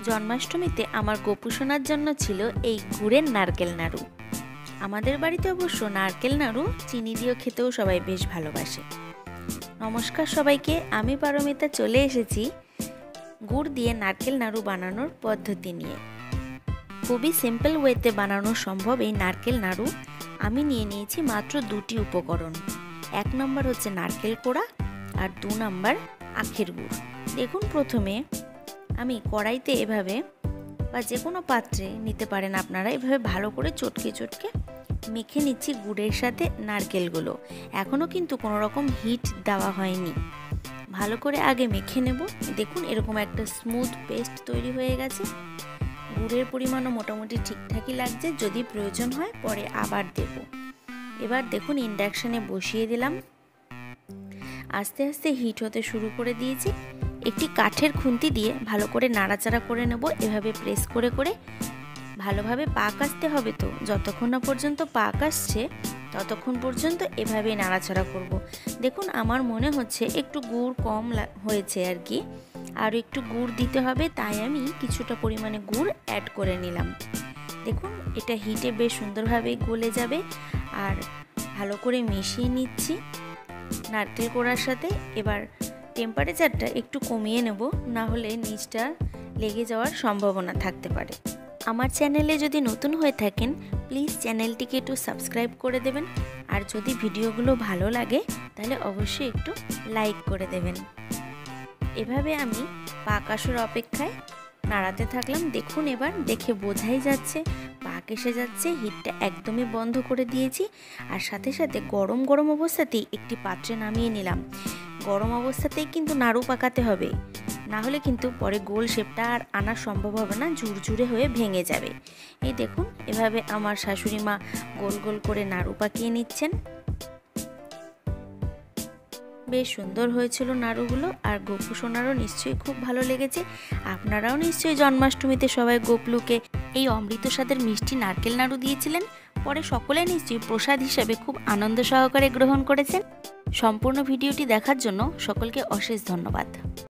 জন্মাষ্টমীতে আমার গোপু সোনার জন্য ছিল এই গুড়ের নারকেল নাড়ু। আমাদের বাড়িতে অবশ্য নারকেল নাড়ু চিনি দিয়েও খেতেও সবাই বেশ ভালোবাসে। নমস্কার সবাইকে, আমি পারমিতা চলে এসেছি গুড় দিয়ে নারকেল নাড়ু বানানোর পদ্ধতি নিয়ে। খুবই সিম্পল ওয়েতে বানানো সম্ভব এই নারকেল নাড়ু। আমি নিয়ে নিয়েছি মাত্র দুটি উপকরণ। 1 নম্বর হচ্ছে নারকেল কোড়া আর 2 নম্বর আখের গুড়। দেখুন, প্রথমে আমি কড়াইতে এভাবে বা যে কোনো পাত্রে নিতে পারেন আপনারা, এভাবে ভালো করে চটকে চটকে মেখে নিচ্ছি গুড়ের সাথে নারকেলগুলো। এখনও কিন্তু কোনো রকম হিট দেওয়া হয়নি। ভালো করে আগে মেখে নেব। দেখুন, এরকম একটা স্মুথ পেস্ট তৈরি হয়ে গেছে। গুড়ের পরিমাণও মোটামুটি ঠিকঠাকই লাগছে, যদি প্রয়োজন হয় পরে আবার দেব। এবার দেখুন, ইন্ডাকশানে বসিয়ে দিলাম। আস্তে আস্তে হিট হতে শুরু করে দিয়েছি। একটি কাঠের খুন্তি দিয়ে ভালো করে নাড়াচাড়া করে নেব। এভাবে প্রেস করে করে ভালোভাবে পাক আসতে হবে। তো যতক্ষণ না পর্যন্ত পাক আসছে ততক্ষণ পর্যন্ত এভাবে নাড়াচাড়া করব। দেখুন, আমার মনে হচ্ছে একটু গুড় কম হয়েছে আর কি, আর একটু গুড় দিতে হবে, তাই আমি কিছুটা পরিমাণে গুড় অ্যাড করে নিলাম। দেখুন, এটা হিটে বেশ সুন্দরভাবে গলে যাবে। আর ভালো করে মিশিয়ে নিচ্ছি নারকেল কোড়ার সাথে। এবার টেম্পারেচারটা একটু কমিয়ে নেব, না হলে নিচটা লেগে যাওয়ার সম্ভাবনা থাকতে পারে। আমার চ্যানেলে যদি নতুন হয়ে থাকেন প্লিজ চ্যানেলটিকে একটু সাবস্ক্রাইব করে দেবেন। আর যদি ভিডিওগুলো ভালো লাগে তাহলে অবশ্যই একটু লাইক করে দেবেন। এভাবে আমি পাক আসার অপেক্ষায় নাড়াতে থাকলাম। দেখুন, এবার দেখে বোঝাই যাচ্ছে পাক এসে যাচ্ছে। হিটটা একদমই বন্ধ করে দিয়েছি। আর সাথে সাথে গরম গরম অবস্থাতেই একটি পাত্রে নামিয়ে নিলাম। গরম অবস্থাতেই কিন্তু নাড়ু পাকাতে হবে, না হলে কিন্তু পরে গোল শেপটা আর আনা সম্ভব হবে না, ঝুরঝুরে হয়ে ভেঙে যাবে। এই দেখুন, এভাবে আমার শাশুড়ি মা গোল গোল করে নাড়ু পাকিয়ে নিচ্ছেন। বেশ সুন্দর হয়েছিল নাড়ুগুলো। আর গোপু সোনারও নিশ্চয়ই খুব ভালো লেগেছে। আপনারাও নিশ্চয়ই জন্মাষ্টমীতে সবাই গোপলুকে এই অমৃত স্বাদের মিষ্টি নারকেল নাড়ু দিয়েছিলেন। পরে সকলে নিশ্চয়ই প্রসাদ হিসেবে খুব আনন্দ সহকারে গ্রহণ করেছেন। সম্পূর্ণ ভিডিওটি দেখার জন্য সকলকে অশেষ ধন্যবাদ।